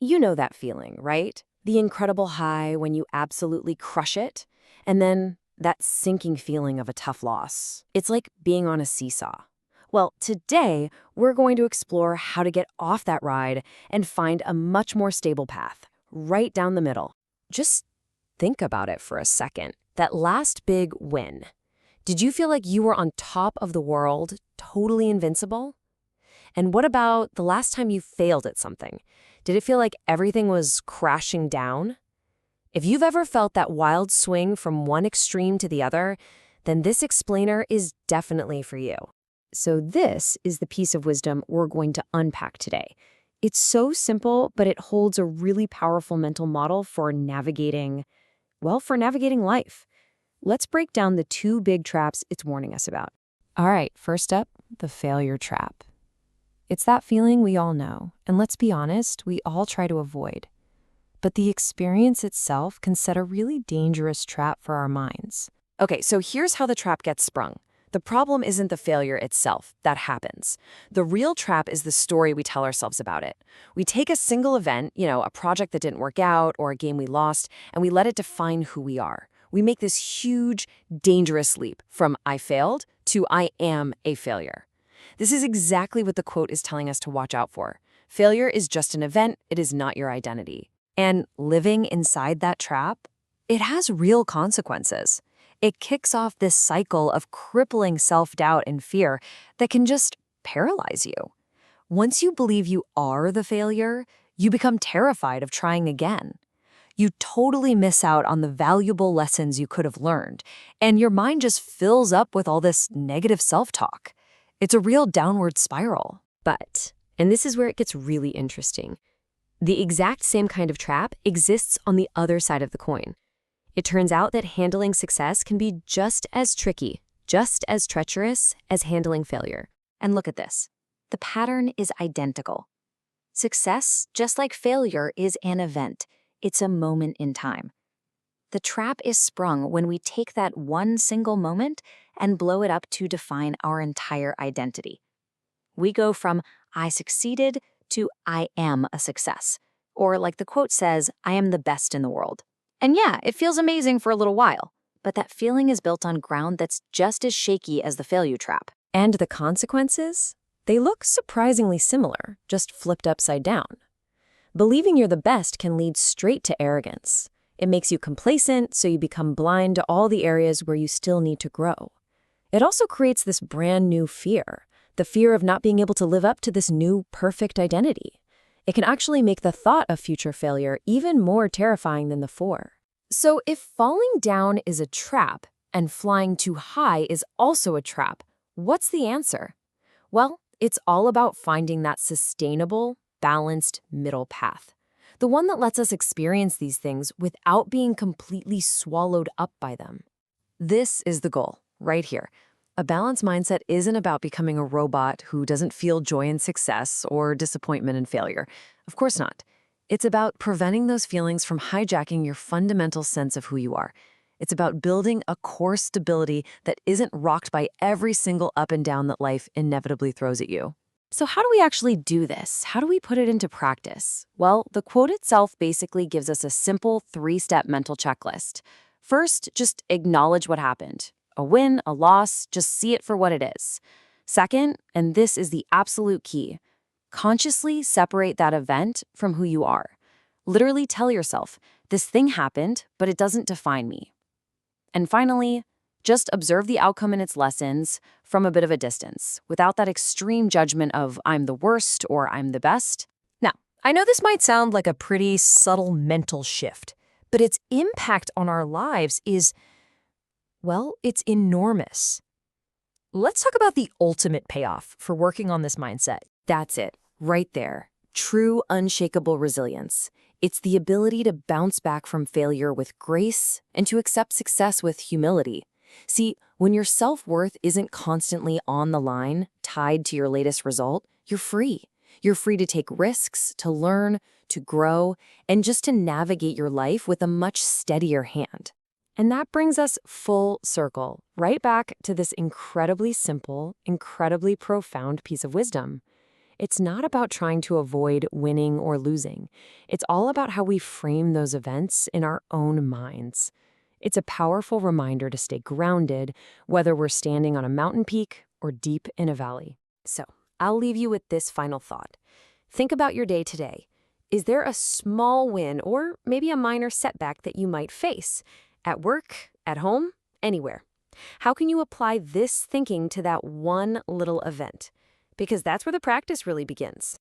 You know that feeling, right? The incredible high when you absolutely crush it, and then that sinking feeling of a tough loss. It's like being on a seesaw. Well, today we're going to explore how to get off that ride and find a much more stable path, right down the middle. Just think about it for a second. That last big win. Did you feel like you were on top of the world, totally invincible? And what about the last time you failed at something? Did it feel like everything was crashing down? If you've ever felt that wild swing from one extreme to the other, then this explainer is definitely for you. So this is the piece of wisdom we're going to unpack today. It's so simple, but it holds a really powerful mental model for navigating, for navigating life. Let's break down the two big traps it's warning us about. All right, first up, the failure trap. It's that feeling we all know, and let's be honest, we all try to avoid. But the experience itself can set a really dangerous trap for our minds. Okay, so here's how the trap gets sprung. The problem isn't the failure itself. That happens. The real trap is the story we tell ourselves about it. We take a single event, a project that didn't work out or a game we lost, and we let it define who we are. We make this huge, dangerous leap from I failed to I am a failure. This is exactly what the quote is telling us to watch out for. Failure is just an event, it is not your identity. And living inside that trap, it has real consequences. It kicks off this cycle of crippling self-doubt and fear that can just paralyze you. Once you believe you are the failure, you become terrified of trying again. You totally miss out on the valuable lessons you could have learned, and your mind just fills up with all this negative self-talk. It's a real downward spiral. But, and this is where it gets really interesting, the exact same kind of trap exists on the other side of the coin. It turns out that handling success can be just as tricky, just as treacherous as handling failure. And look at this. The pattern is identical. Success, just like failure, is an event. It's a moment in time. The trap is sprung when we take that one single moment and blow it up to define our entire identity. We go from I succeeded to I am a success. Or like the quote says, I am the best in the world. And yeah, it feels amazing for a little while, but that feeling is built on ground that's just as shaky as the failure trap. And the consequences? They look surprisingly similar, just flipped upside down. Believing you're the best can lead straight to arrogance. It makes you complacent, so you become blind to all the areas where you still need to grow. It also creates this brand new fear, the fear of not being able to live up to this new perfect identity. It can actually make the thought of future failure even more terrifying than the before. So if falling down is a trap and flying too high is also a trap, what's the answer? Well, it's all about finding that sustainable, balanced middle path. The one that lets us experience these things without being completely swallowed up by them. This is the goal, right here. A balanced mindset isn't about becoming a robot who doesn't feel joy in success or disappointment in failure. Of course not. It's about preventing those feelings from hijacking your fundamental sense of who you are. It's about building a core stability that isn't rocked by every single up and down that life inevitably throws at you. So how do we actually do this? How do we put it into practice? Well, the quote itself basically gives us a simple 3-step mental checklist. First, just acknowledge what happened. A win, a loss, just see it for what it is. Second, and this is the absolute key, consciously separate that event from who you are. Literally tell yourself, this thing happened, but it doesn't define me. And finally, just observe the outcome and its lessons from a bit of a distance, without that extreme judgment of I'm the worst or I'm the best. Now, I know this might sound like a pretty subtle mental shift, but its impact on our lives is, it's enormous. Let's talk about the ultimate payoff for working on this mindset. That's it, right there. True, unshakable resilience. It's the ability to bounce back from failure with grace and to accept success with humility. See, when your self-worth isn't constantly on the line, tied to your latest result, you're free. You're free to take risks, to learn, to grow, and just to navigate your life with a much steadier hand. And that brings us full circle, right back to this incredibly simple, incredibly profound piece of wisdom. It's not about trying to avoid winning or losing. It's all about how we frame those events in our own minds. It's a powerful reminder to stay grounded, whether we're standing on a mountain peak or deep in a valley. So, I'll leave you with this final thought. Think about your day today. Is there a small win or maybe a minor setback that you might face? At work, at home, anywhere. How can you apply this thinking to that one little event? Because that's where the practice really begins.